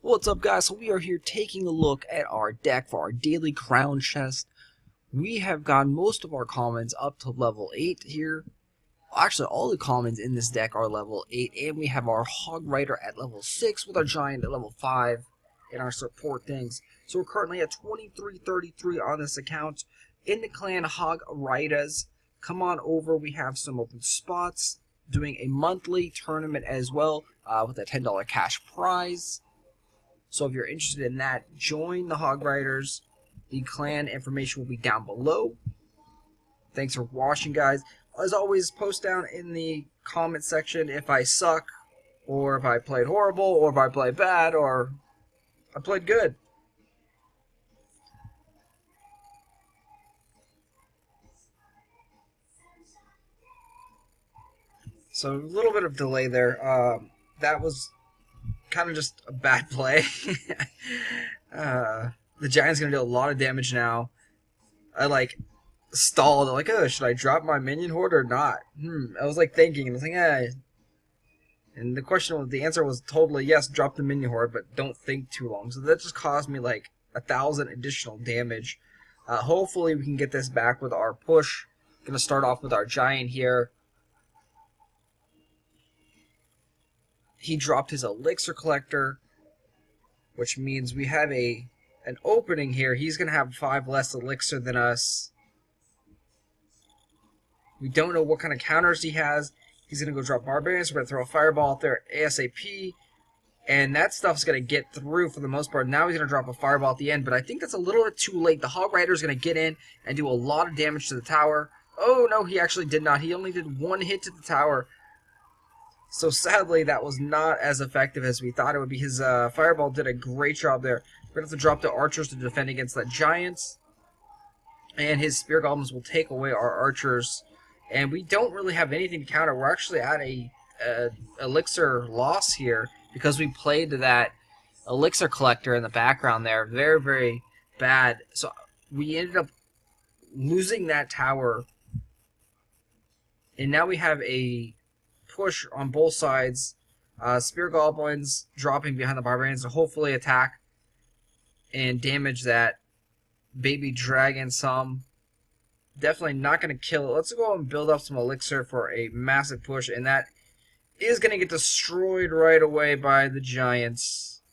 What's up, guys? So we are here taking a look at our deck for our daily crown chest. We have gotten most of our commons up to level 8 here. Actually, all the commons in this deck are level 8, and we have our Hog Rider at level 6 with our Giant at level 5 and our support things. So we're currently at 2333 on this account. In the clan Hog Riders, come on over. We have some open spots, doing a monthly tournament as well with a $10 cash prize. So if you're interested in that, join the Hog Riders. The clan information will be down below. Thanks for watching, guys. As always, post down in the comment section if I suck, or if I played horrible, or if I played bad, or I played good. So a little bit of delay there. That was kind of just a bad play. The Giant's gonna do a lot of damage now. I stalled. Like, oh, should I drop my minion horde or not? I was thinking, and I was like, eh. And the answer was totally yes. Drop the minion horde, but don't think too long. So that just caused me like 1,000 additional damage. Hopefully we can get this back with our push. Gonna start off with our Giant here. He dropped his elixir collector, which means we have an opening here. He's going to have 5 less elixir than us. We don't know what kind of counters he has. He's going to go drop barbarians. We're going to throw a fireball out there ASAP. And that stuff's going to get through for the most part. Now he's going to drop a fireball at the end, but I think that's a little bit too late. The Hog Rider is going to get in and do a lot of damage to the tower. Oh, no, he actually did not. He only did 1 hit to the tower. So sadly, that was not as effective as we thought it would be. His fireball did a great job there. We're going to have to drop the archers to defend against that Giant. And his spear goblins will take away our archers. And we don't really have anything to counter. We're actually at a elixir loss here because we played that elixir collector in the background there. Very, very bad. So we ended up losing that tower. And now we have a push on both sides. Spear goblins dropping behind the barbarians to hopefully attack and damage that baby dragon some. Definitely not going to kill it. Let's go and build up some elixir for a massive push, and that is going to get destroyed right away by the Giants.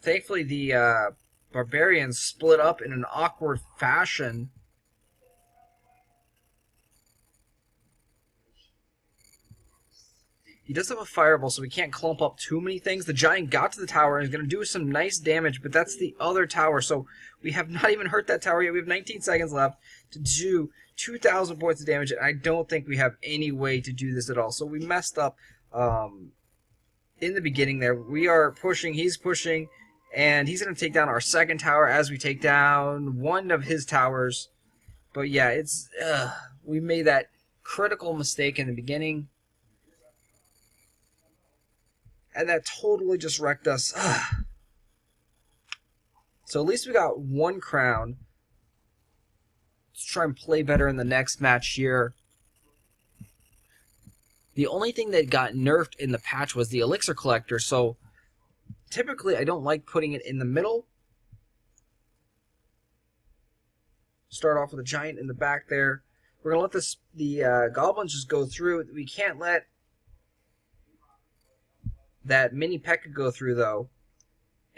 Thankfully, the barbarians split up in an awkward fashion. He does have a fireball, so we can't clump up too many things. The Giant got to the tower and is going to do some nice damage, but that's the other tower, so we have not even hurt that tower yet. We have 19 seconds left to do 2,000 points of damage, and I don't think we have any way to do this at all. So we messed up in the beginning there. We are pushing, he's pushing, and he's going to take down our second tower as we take down one of his towers. But yeah, we made that critical mistake in the beginning. And that totally just wrecked us. So at least we got 1 crown. Let's try and play better in the next match here. The only thing that got nerfed in the patch was the elixir collector. So typically I don't like putting it in the middle. Start off with a Giant in the back there. We're going to let the goblins just go through. We can't let that mini P.E.K.K.A go through, though.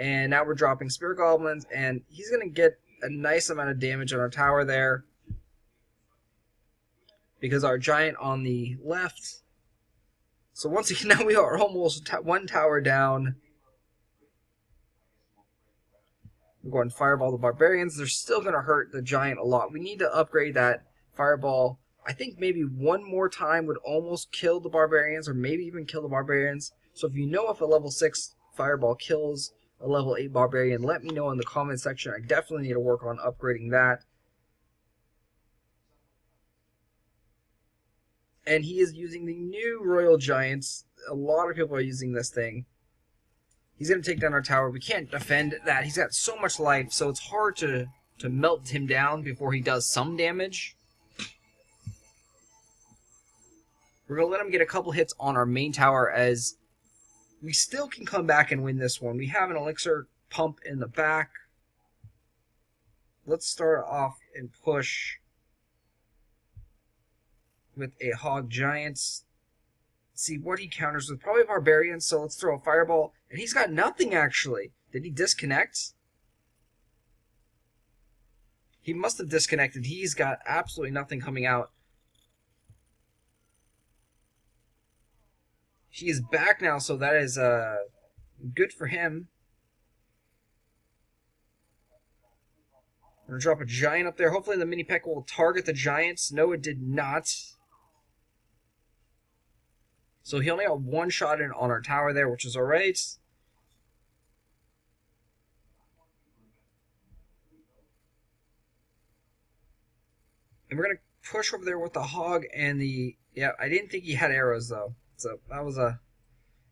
And now we're dropping spear goblins, and he's going to get a nice amount of damage on our tower there. Because our Giant on the left. So once again, now we are almost 1 tower down. We're going to fireball the barbarians. They're still going to hurt the Giant a lot. We need to upgrade that fireball. I think maybe 1 more time would almost kill the barbarians, or maybe even kill the barbarians. So if you know if a level 6 fireball kills a level 8 barbarian, let me know in the comment section. I definitely need to work on upgrading that. And he is using the new Royal Giants. A lot of people are using this thing. He's going to take down our tower. We can't defend that. He's got so much life, so it's hard to melt him down before he does some damage. We're going to let him get a couple hits on our main tower as we still can come back and win this one. We have an elixir pump in the back. Let's start off and push with a Hog Giant. See what he counters with. Probably Barbarian, so let's throw a Fireball. And he's got nothing, actually. Did he disconnect? He must have disconnected. He's got absolutely nothing coming out. He is back now, so that is good for him. We're going to drop a Giant up there. Hopefully the Mini P.E.K.K.A. will target the Giants. No, it did not. So he only got one shot in on our tower there, which is alright. And we're going to push over there with the Hog and the... Yeah, I didn't think he had arrows, though. So that was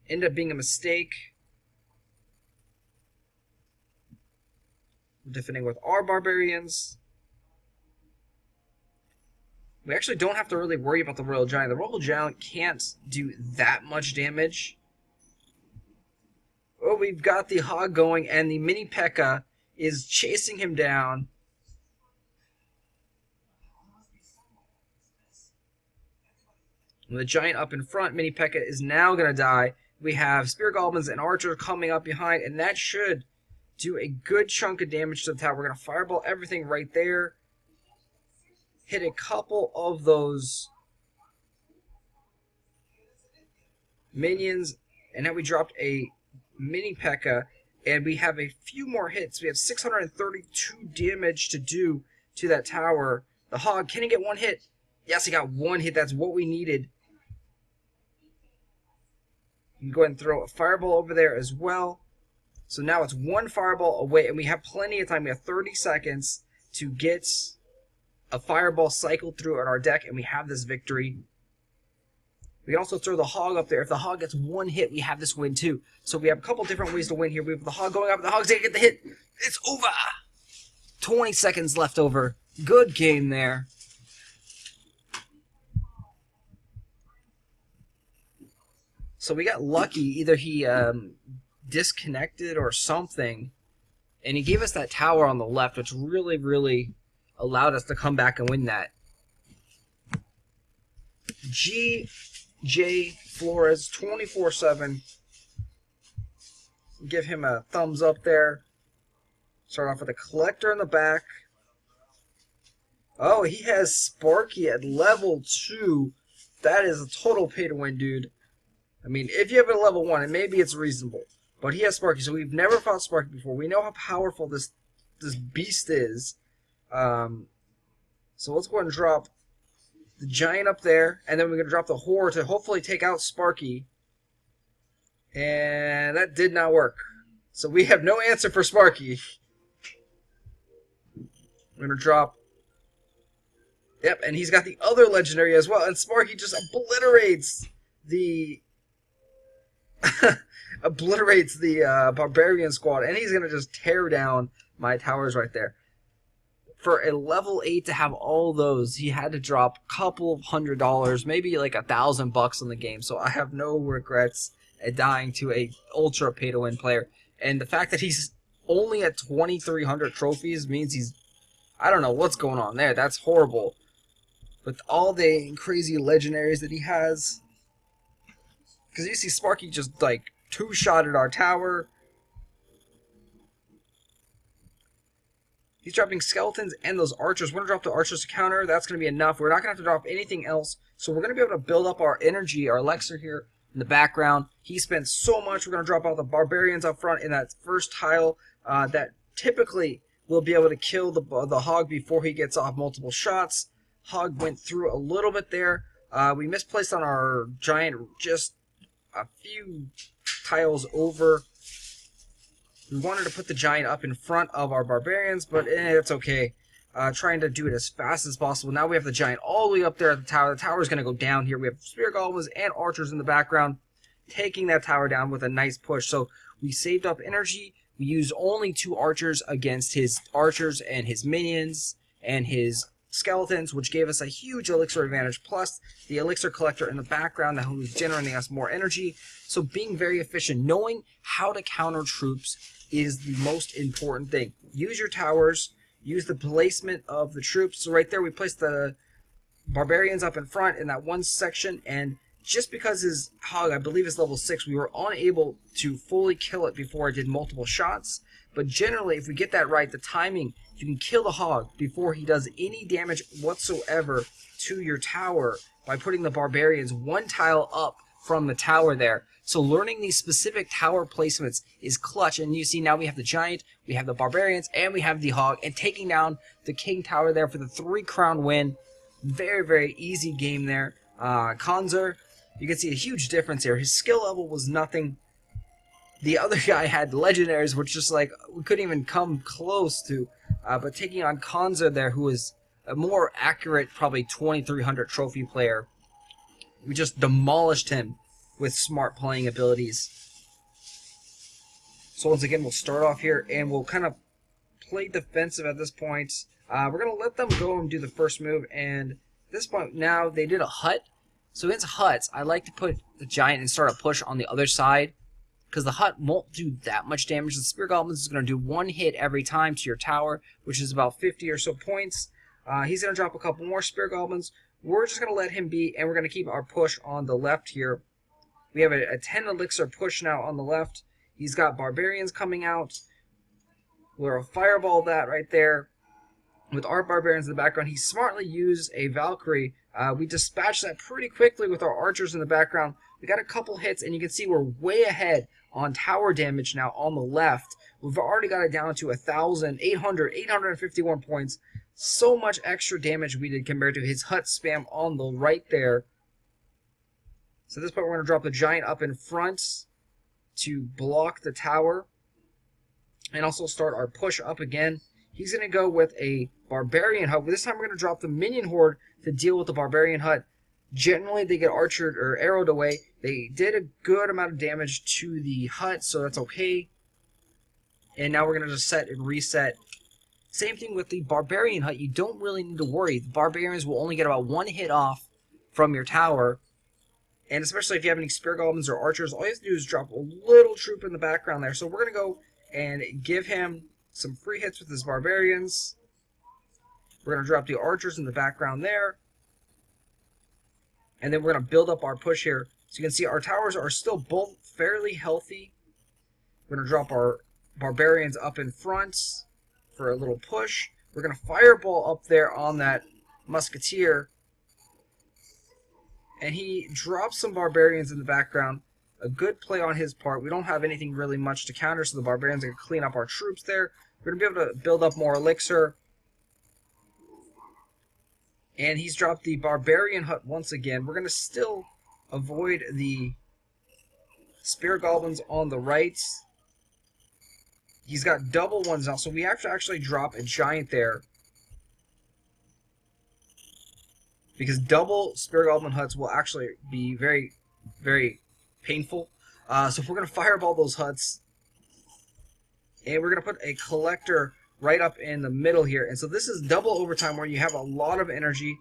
ended up being a mistake. We're defending with our Barbarians. We actually don't have to really worry about the Royal Giant. The Royal Giant can't do that much damage. Oh, we've got the Hog going, and the Mini P.E.K.K.A. is chasing him down. And the Giant up in front, Mini P.E.K.K.A. is now going to die. We have Spear Goblins and Archers coming up behind, and that should do a good chunk of damage to the tower. We're going to Fireball everything right there. Hit a couple of those minions, and now we dropped a Mini P.E.K.K.A. and we have a few more hits. We have 632 damage to do to that tower. The Hog, can he get one hit? Yes, he got one hit. That's what we needed. You can go ahead and throw a Fireball over there as well. So now it's one Fireball away, and we have plenty of time. We have 30 seconds to get a Fireball cycled through on our deck, and we have this victory. We can also throw the Hog up there. If the Hog gets one hit, we have this win too. So we have a couple different ways to win here. We have the Hog going up, the Hog's going to get the hit. It's over. 20 seconds left over. Good game there. So we got lucky. Either he disconnected or something, and he gave us that tower on the left, which really, really allowed us to come back and win that. G.J. Flores, 24/7. Give him a thumbs up there. Start off with a Collector in the back. Oh, he has Sparky at level 2. That is a total pay-to-win, dude. I mean, if you have it at level 1, and maybe it's reasonable. But he has Sparky, so we've never fought Sparky before. We know how powerful this beast is. So let's go ahead and drop the Giant up there, and then we're going to drop the Horde to hopefully take out Sparky. And that did not work. So we have no answer for Sparky. We're going to drop... Yep, and he's got the other legendary as well, and Sparky just obliterates the... Barbarian squad, and he's going to just tear down my towers right there. For a level 8 to have all those, he had to drop a couple of $100, maybe like $1,000 on the game, so I have no regrets at dying to a ultra pay-to-win player. And the fact that he's only at 2,300 trophies means he's... I don't know what's going on there. That's horrible. With all the crazy legendaries that he has... Because you see Sparky just, like, two-shotted our tower. He's dropping skeletons and those archers. We're going to drop the archers to counter. That's going to be enough. We're not going to have to drop anything else. So we're going to be able to build up our energy, our elixir here in the background. He spent so much. We're going to drop out the barbarians up front in that first tile that typically will be able to kill the Hog before he gets off multiple shots. Hog went through a little bit there. We misplaced on our Giant just a few tiles over. We wanted to put the Giant up in front of our Barbarians, but it's okay. Trying to do it as fast as possible. Now we have the Giant all the way up there at the tower. The tower is going to go down here. We have Spear Goblins and Archers in the background, taking that tower down with a nice push. So we saved up energy. We used only 2 Archers against his Archers and his minions and his skeletons, which gave us a huge elixir advantage, plus the elixir collector in the background that was generating us more energy. So being very efficient, knowing how to counter troops is the most important thing. Use your towers, use the placement of the troops. So right there we placed the barbarians up in front in that one section, and just because his hog, I believe, is level 6, we were unable to fully kill it before it did multiple shots. But generally, if we get that right, the timing, you can kill the hog before he does any damage whatsoever to your tower by putting the barbarians one tile up from the tower there. So learning these specific tower placements is clutch. And you see now we have the giant, we have the barbarians, and we have the hog, and taking down the king tower there for the 3-crown win. Very, very easy game there. Konzer, you can see a huge difference here. His skill level was nothing. The other guy had legendaries, which just like we couldn't even come close to. But taking on Konzer there, who is a more accurate, probably 2300 trophy player, we just demolished him with smart playing abilities. So once again, we'll start off here, and we'll kind of play defensive at this point. We're going to let them go and do the first move, and at this point now they did a hut. So against huts, I like to put the giant and start a push on the other side, because the hut won't do that much damage. The Spear Goblins is going to do 1 hit every time to your tower, which is about 50 or so points. He's going to drop a couple more Spear Goblins. We're just going to let him be, and we're going to keep our push on the left here. We have a 10 elixir push now on the left. He's got barbarians coming out. We'll fireball that right there. With our barbarians in the background, he smartly used a Valkyrie. We dispatched that pretty quickly with our archers in the background. We got a couple hits, and you can see we're way ahead on tower damage now on the left. We've already got it down to 851 points. So much extra damage we did compared to his hut spam on the right there. So at this point, we're going to drop the giant up in front to block the tower, and also start our push up again. He's going to go with a barbarian hut. This time we're going to drop the minion horde to deal with the barbarian hut. Generally, they get archered or arrowed away. They did a good amount of damage to the hut, so that's okay. And now we're going to just set and reset. Same thing with the barbarian hut. You don't really need to worry. The barbarians will only get about 1 hit off from your tower. And especially if you have any spear goblins or archers, all you have to do is drop a little troop in the background there. So we're going to go and give him some free hits with his barbarians. We're going to drop the archers in the background there. And then we're going to build up our push here. So you can see our towers are still both fairly healthy. We're going to drop our barbarians up in front for a little push. We're going to fireball up there on that musketeer. And he drops some barbarians in the background. A good play on his part. We don't have anything really much to counter, so the barbarians are going to clean up our troops there. We're going to be able to build up more elixir. And he's dropped the barbarian hut once again. We're going to still avoid the spear goblins on the right. He's got double ones now, so we have to actually drop a giant there, because double spear goblin huts will actually be very, very painful. So if we're going to fireball those huts, and we're going to put a collector right up in the middle here. And so this is double overtime where you have a lot of energy.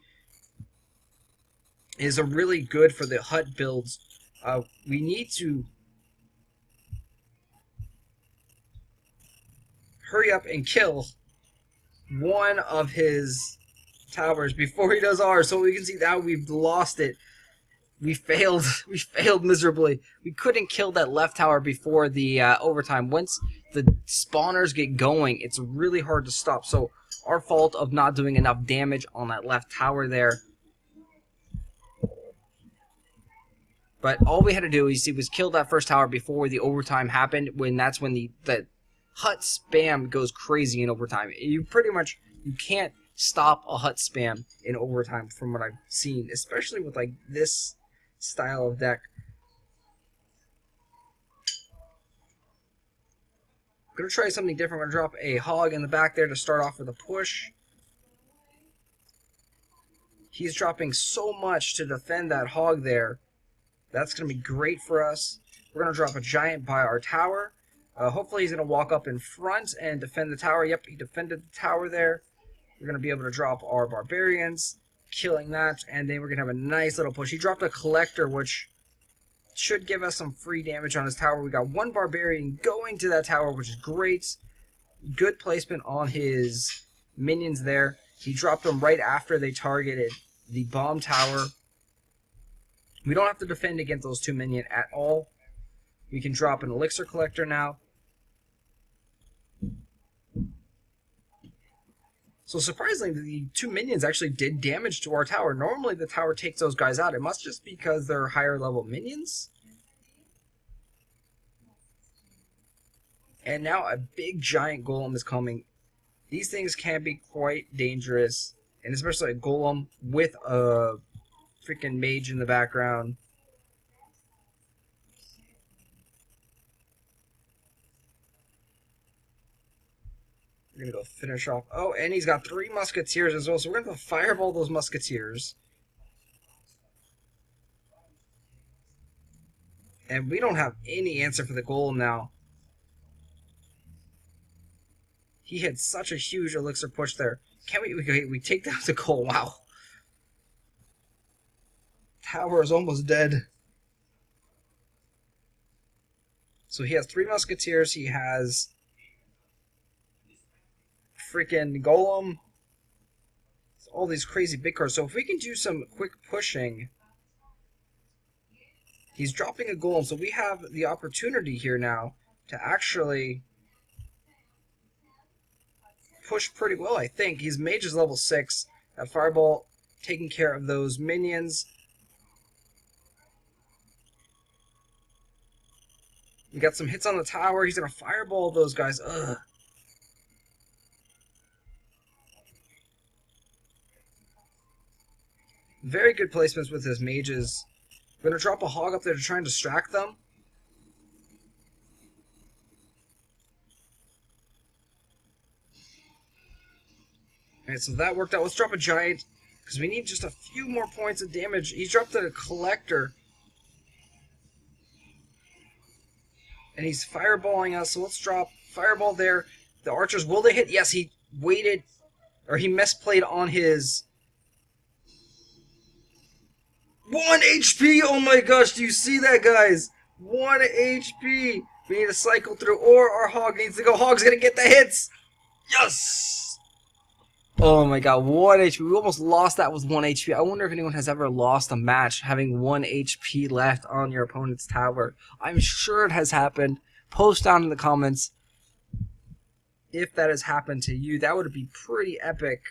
Is a really good for the hut builds. We need to hurry up and kill one of his towers before he does ours. So we can see now we've lost it. We failed. We failed miserably. We couldn't kill that left tower before the overtime. Once the spawners get going, it's really hard to stop. So our fault of not doing enough damage on that left tower there. But all we had to do was kill that first tower before the overtime happened. That's when the hut spam goes crazy in overtime. You can't stop a hut spam in overtime from what I've seen, especially with like this style of deck. I'm going to try something different. I'm going to drop a hog in the back there to start off with a push. He's dropping so much to defend that hog there. That's going to be great for us. We're going to drop a giant by our tower. Hopefully he's going to walk up in front and defend the tower. Yep, he defended the tower there. We're going to be able to drop our barbarians, killing that, and then we're going to have a nice little push. He dropped a collector, which should give us some free damage on his tower. We got one barbarian going to that tower, which is great. Good placement on his minions there. He dropped them right after they targeted the bomb tower. We don't have to defend against those two minions at all. We can drop an elixir collector now. So surprisingly, the two minions actually did damage to our tower. Normally the tower takes those guys out. It must just be because they're higher level minions. And now a big giant golem is coming. These things can be quite dangerous. And especially a golem with a freaking mage in the background. We're going to go finish off. Oh, and he's got 3 musketeers as well. So we're going to fireball those musketeers. And we don't have any answer for the golem now. He had such a huge elixir push there. Can we take down the golem? Wow. Tower is almost dead. So he has 3 musketeers. He has freaking golem. All these crazy big cards. So if we can do some quick pushing. He's dropping a golem. So we have the opportunity here now to actually push pretty well, I think. His mage is level 6. That fireball taking care of those minions. We got some hits on the tower. He's going to fireball those guys. Ugh. Very good placements with his mages. We're going to drop a hog up there to try and distract them. Alright, so that worked out. Let's drop a giant, because we need just a few more points of damage. He dropped a collector. And he's fireballing us, so let's drop fireball there. The archers, will they hit? Yes, he waited, or he misplayed on his 1 HP! Oh my gosh, do you see that, guys? 1 HP! We need to cycle through, or our hog needs to go. Hog's gonna get the hits! Yes! Oh my god, 1 HP. We almost lost that with 1 HP. I wonder if anyone has ever lost a match having 1 HP left on your opponent's tower. I'm sure it has happened. Post down in the comments if that has happened to you. That would be pretty epic.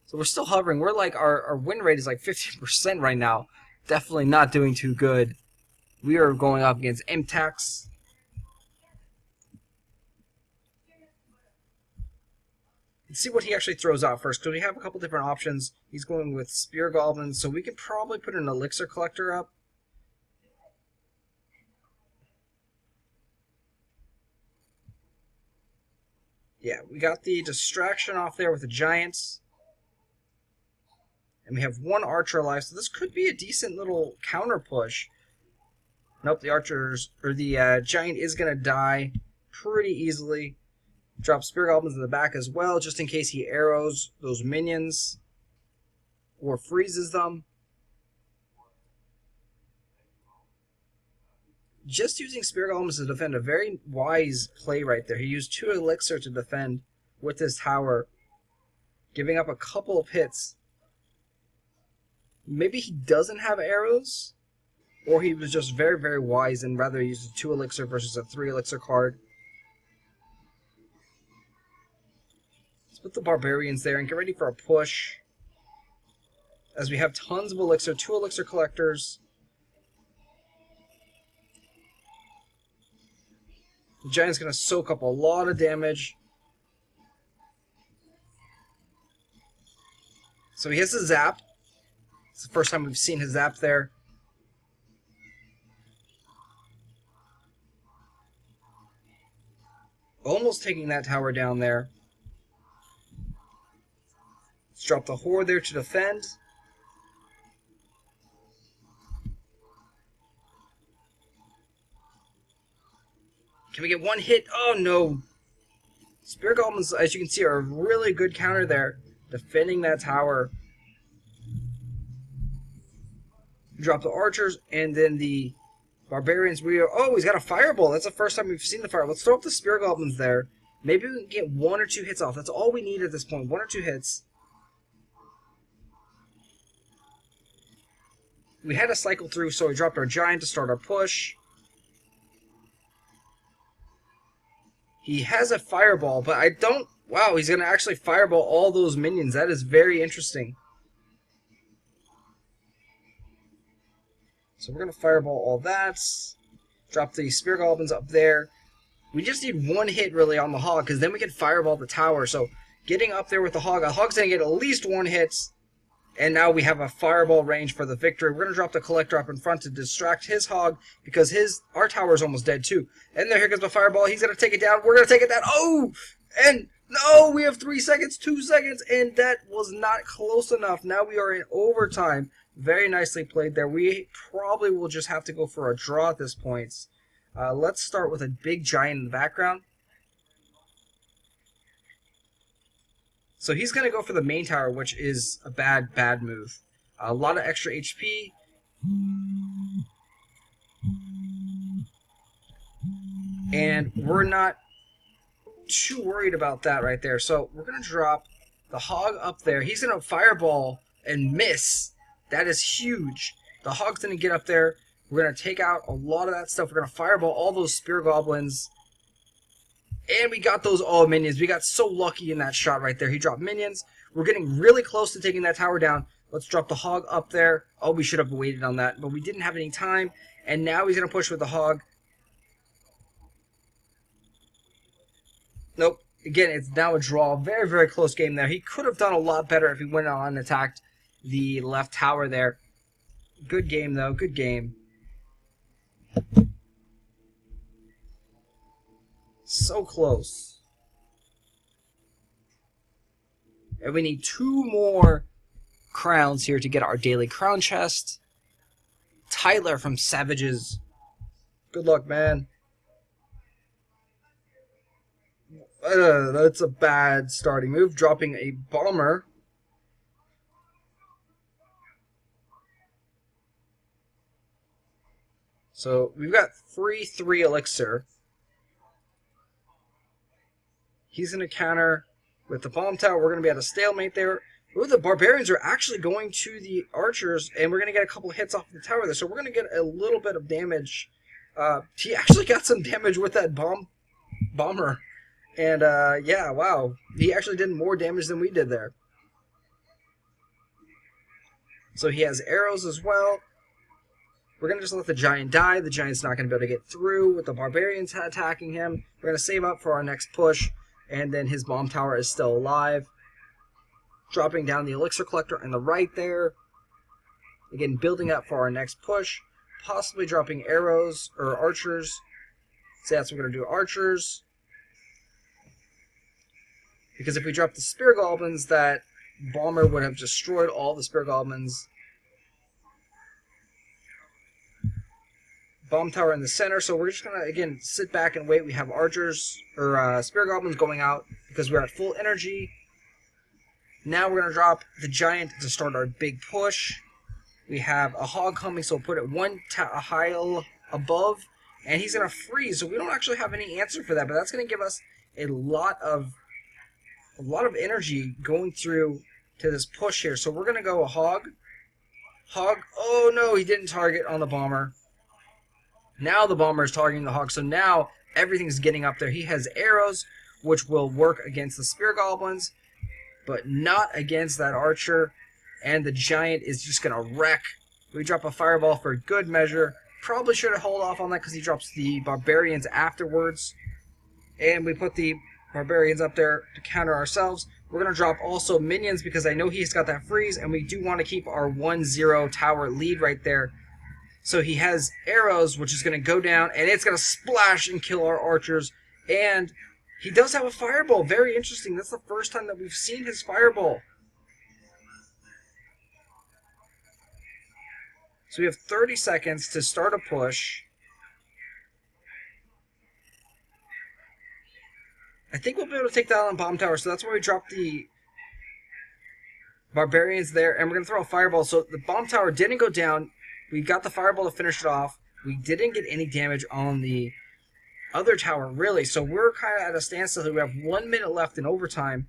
So we're still hovering. We're like, our win rate is like 50% right now. Definitely not doing too good. We are going up against MTax. Let's see what he actually throws out first, because we have a couple different options. He's going with Spear Goblins, so we could probably put an Elixir Collector up. Yeah, we got the distraction off there with the Giants. And we have 1 Archer alive, so this could be a decent little counter push. Nope, the Archers, or the Giant is going to die pretty easily. Drop Spear Goblins in the back as well, just in case he arrows those minions or freezes them. Just using Spear Goblins to defend, a very wise play right there. He used 2 Elixir to defend with his tower, giving up a couple of hits. Maybe he doesn't have arrows, or he was just very, very wise and rather used a 2 Elixir versus a 3 Elixir card. Let's put the Barbarians there and get ready for a push, as we have tons of Elixir, 2 Elixir Collectors. The Giant's going to soak up a lot of damage. So he has a zap. It's the first time we've seen his zap there. Almost taking that tower down there. Let's drop the Horde there to defend. Can we get 1 hit? Oh no. Spear Goblins, as you can see, are a really good counter there, defending that tower. Drop the archers, and then the barbarians. He's got a fireball. That's the first time we've seen the fire. Let's throw up the Spear Goblins there. Maybe we can get 1 or 2 hits off. That's all we need at this point. 1 or 2 hits. We had to cycle through, so we dropped our giant to start our push. He has a fireball, but I don't... Wow, he's going to actually fireball all those minions. That is very interesting. So we're going to fireball all that. Drop the Spear Goblins up there. We just need 1 hit, really, on the Hog, because then we can fireball the tower. So getting up there with the Hog, Hog's going to get at least 1 hit. And now we have a fireball range for the victory. We're going to drop the Collector up in front to distract his Hog, because our tower is almost dead too. And there, here comes the fireball. He's going to take it down. We're going to take it down. Oh! And no, we have 3 seconds, 2 seconds, and that was not close enough. Now we are in overtime. Very nicely played there. We probably will just have to go for a draw at this point. Let's start with a big giant in the background. So he's going to go for the main tower, which is a bad move. A lot of extra HP. And we're not too worried about that right there. So we're going to drop the Hog up there. He's going to fireball and miss. That is huge. The Hog's going to get up there. We're going to take out a lot of that stuff. We're going to fireball all those Spear Goblins. And we got those all minions. We got so lucky in that shot right there. He dropped minions. We're getting really close to taking that tower down. Let's drop the Hog up there. Oh, we should have waited on that, but we didn't have any time. And now he's going to push with the Hog. Nope. Again, it's now a draw. Very, very close game there. He could have done a lot better if he went on and attacked the left tower there. Good game, though. Good game. So close. And we need 2 more crowns here to get our daily crown chest. Tyler from Savages. Good luck, man. That's a bad starting move. Dropping a bomber. So we've got free 3 elixir. He's going to counter with the bomb tower. We're going to be at a stalemate there. Ooh, the barbarians are actually going to the archers, and we're going to get a couple hits off the tower there. So we're going to get a little bit of damage. He actually got some damage with that bomber. And, yeah, wow. He actually did more damage than we did there. So he has arrows as well. We're going to just let the giant die. The giant's not going to be able to get through with the barbarians attacking him. We're going to save up for our next push. And then his bomb tower is still alive. Dropping down the elixir collector on the right there. Again, building up for our next push. Possibly dropping arrows or archers. So that's what we're going to do, archers. Because if we drop the Spear Goblins, that bomber would have destroyed all the Spear Goblins. Bomb tower in the center, so we're just going to, again, sit back and wait. We have archers, or Spear Goblins going out because we're at full energy. Now we're going to drop the giant to start our big push. We have a Hog coming, so we'll put it 1 tile above, and he's going to freeze, so we don't actually have any answer for that, but that's going to give us a lot of energy going through to this push here. So we're going to go a Hog. Hog, oh no, he didn't target on the bomber. Now the bomber is targeting the Hog, so now everything's getting up there. He has arrows, which will work against the Spear Goblins, but not against that archer. And the giant is just going to wreck. We drop a fireball for good measure. Probably should have held off on that because he drops the barbarians afterwards. And we put the barbarians up there to counter ourselves. We're going to drop also minions because I know he's got that freeze, and we do want to keep our 1-0 tower lead right there. So he has arrows, which is going to go down, and it's going to splash and kill our archers. And he does have a fireball. Very interesting. That's the first time that we've seen his fireball. So we have 30 seconds to start a push. I think we'll be able to take that on bomb tower, so that's why we dropped the barbarians there, and we're going to throw a fireball. So the bomb tower didn't go down. We got the fireball to finish it off. We didn't get any damage on the other tower, really. So we're kind of at a standstill. We have 1 minute left in overtime.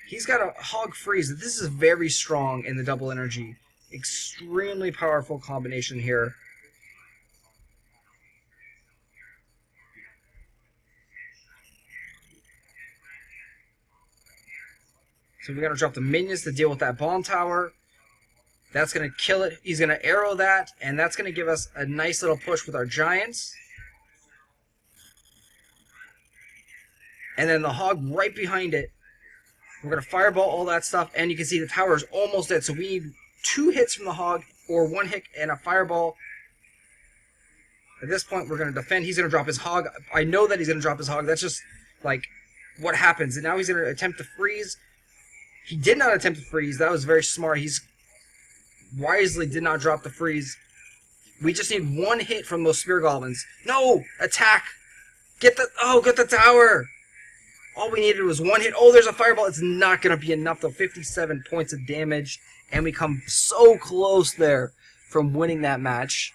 He's got a hog freeze. This is very strong in the double energy. Extremely powerful combination here. So we're going to drop the minions to deal with that bomb tower. That's going to kill it. He's going to arrow that, and that's going to give us a nice little push with our giants. And then the hog right behind it. We're going to fireball all that stuff, and you can see the tower is almost dead. So we need 2 hits from the hog, or 1 hit and a fireball. At this point, we're going to defend. He's going to drop his hog. I know that he's going to drop his hog. That's just, like, what happens. And now he's going to attempt to freeze. He did not attempt to freeze. That was very smart. He's wisely did not drop the freeze. We just need 1 hit from those spear goblins. No! Attack! Get the tower! All we needed was 1 hit. Oh, there's a fireball. It's not going to be enough, though. 57 points of damage. And we come so close there from winning that match.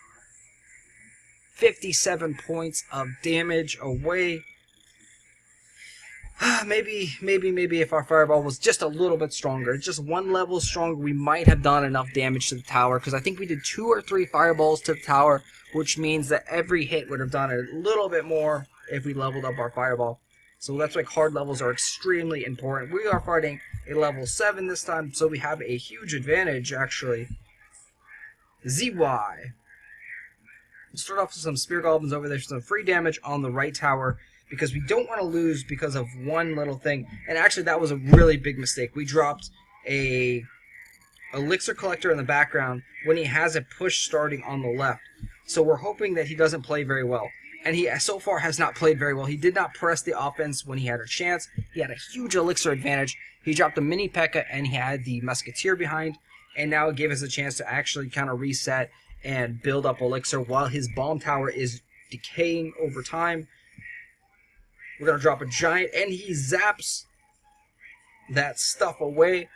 57 points of damage away. Maybe if our fireball was just a little bit stronger, just 1 level stronger, we might have done enough damage to the tower, because I think we did 2 or 3 fireballs to the tower, which means that every hit would have done a little bit more if we leveled up our fireball. So that's why card levels are extremely important. We are fighting a level 7 this time, so we have a huge advantage, actually. ZY. We'll start off with some spear goblins over there, some free damage on the right tower, because we don't want to lose because of 1 little thing. And actually, that was a really big mistake. We dropped a elixir collector in the background when he has a push starting on the left. So we're hoping that he doesn't play very well. And he, so far, has not played very well. He did not press the offense when he had a chance. He had a huge elixir advantage. He dropped a mini P.E.K.K.A. and he had the musketeer behind. And now it gave us a chance to actually kind of reset and build up elixir while his bomb tower is decaying over time. We're going to drop a giant, and he zaps that stuff away.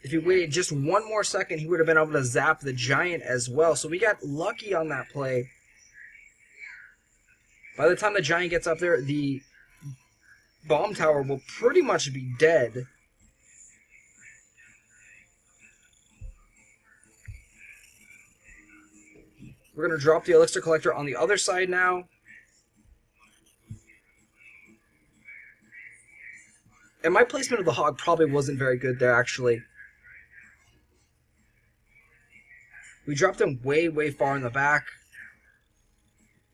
If he waited just 1 more second, he would have been able to zap the giant as well. So we got lucky on that play. By the time the giant gets up there, the bomb tower will pretty much be dead. We're going to drop the elixir collector on the other side now. And my placement of the hog probably wasn't very good there, actually. We dropped him way, way far in the back.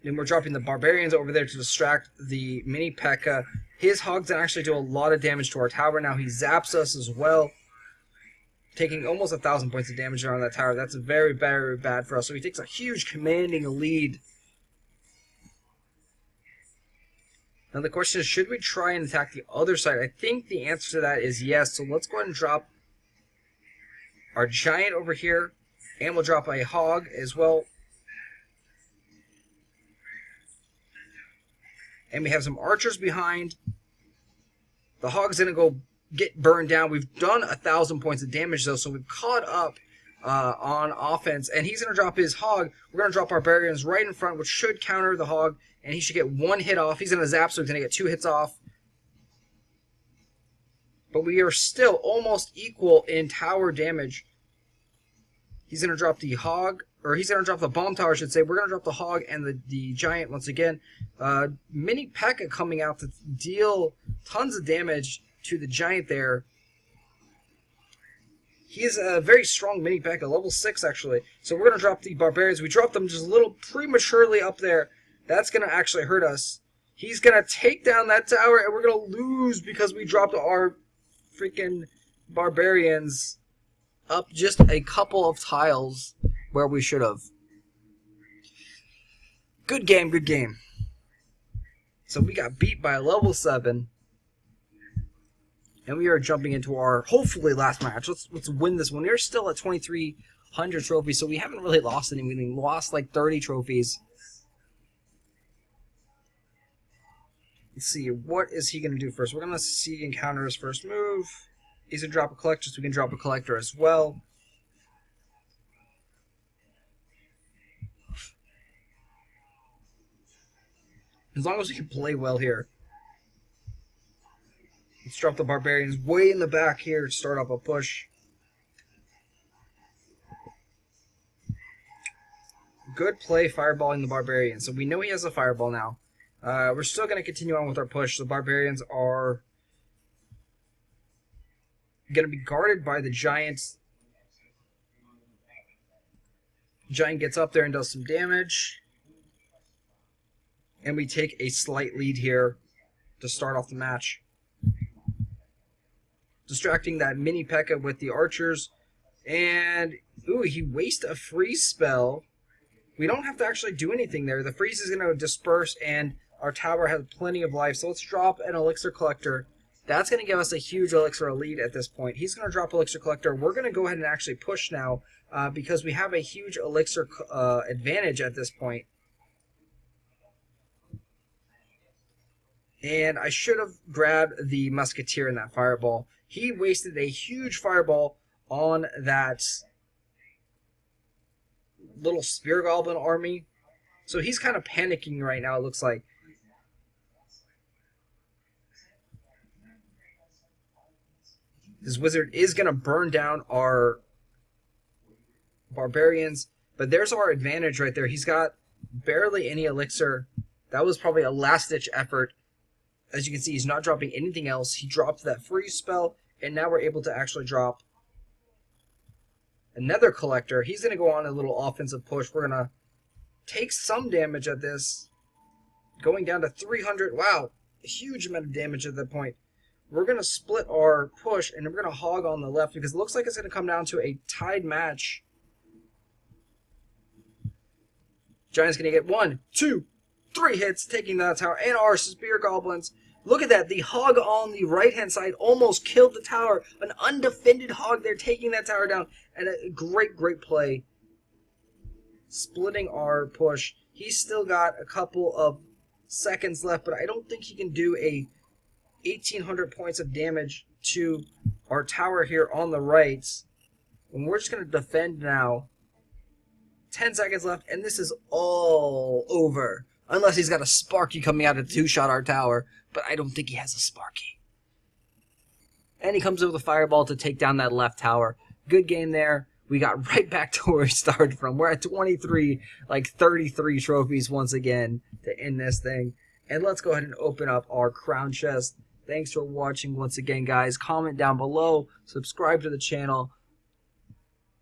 And we're dropping the barbarians over there to distract the mini P.E.K.K.A. His hogs actually do a lot of damage to our tower now. He zaps us as well, taking almost 1,000 points of damage on that tower. That's very, very bad for us. So he takes a huge commanding lead. Now the question is, should we try and attack the other side? I think the answer to that is yes. So let's go ahead and drop our giant over here. And we'll drop a hog as well. And we have some archers behind. The hog's going to go get burned down. We've done 1,000 points of damage, though, so we've caught up on offense. And he's going to drop his hog. We're going to drop barbarians right in front, which should counter the hog. And he should get 1 hit off. He's going to zap, so he's going to get 2 hits off. But we are still almost equal in tower damage. He's going to drop the hog, or he's going to drop the bomb tower, I should say. We're going to drop the hog and the giant once again. Mini P.E.K.K.A. coming out to deal tons of damage to the giant there. He is a very strong mini P.E.K.K.A., level 6 actually. So we're going to drop the barbarians. We dropped them just a little prematurely up there. That's going to actually hurt us. He's going to take down that tower, and we're going to lose because we dropped our freaking barbarians up just a couple of tiles where we should have. Good game, good game. So we got beat by a level 7. And we are jumping into our, hopefully, last match. Let's win this one. We're still at 2,300 trophies, so we haven't really lost anything. We lost like 30 trophies. Let's see, what is he going to do first? We're going to see encounter his first move. He's going to drop a collector, so we can drop a collector as well. As long as we can play well here. Let's drop the barbarians way in the back here to start off a push. Good play fireballing the barbarians. So we know he has a fireball now. We're still going to continue on with our push. The barbarians are going to be guarded by the giants. Giant gets up there and does some damage. And we take a slight lead here to start off the match. Distracting that mini P.E.K.K.A with the archers. And, ooh, he wasted a freeze spell. We don't have to actually do anything there. The freeze is going to disperse, and our tower has plenty of life. So let's drop an elixir collector. That's going to give us a huge elixir lead at this point. He's going to drop elixir collector. We're going to go ahead and actually push now because we have a huge elixir advantage at this point. And I should have grabbed the musketeer in that fireball. He wasted a huge fireball on that little spear goblin army. So he's kind of panicking right now, it looks like. This wizard is going to burn down our barbarians. But there's our advantage right there. He's got barely any elixir. That was probably a last-ditch effort. As you can see, he's not dropping anything else. He dropped that freeze spell, and now we're able to actually drop another collector. He's going to go on a little offensive push. We're going to take some damage at this. Going down to 300. Wow, a huge amount of damage at that point. We're going to split our push, and we're going to hog on the left because it looks like it's going to come down to a tied match. Giant's going to get 1, 2, 3 hits, taking that tower, and our spear goblins. Look at that. The hog on the right-hand side almost killed the tower. An undefended hog there taking that tower down. And a great, great play. Splitting our push. He's still got a couple of seconds left, but I don't think he can do a 1,800 points of damage to our tower here on the right. And we're just going to defend now. 10 seconds left, and this is all over. Unless he's got a Sparky coming out to two-shot our tower. But I don't think he has a Sparky. And he comes up with a fireball to take down that left tower. Good game there. We got right back to where we started from. We're at 23, like 33 trophies once again to end this thing. And let's go ahead and open up our crown chest. Thanks for watching once again, guys. Comment down below. Subscribe to the channel.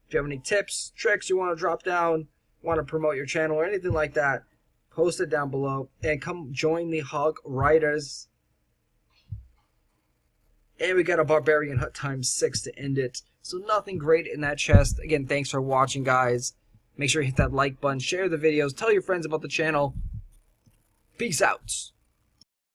If you have any tips, tricks you want to drop down, want to promote your channel or anything like that, post it down below. And come join the Hog Riders. And we got a Barbarian Hut ×6 to end it. So nothing great in that chest. Again, thanks for watching, guys. Make sure you hit that like button, share the videos, tell your friends about the channel. Peace out.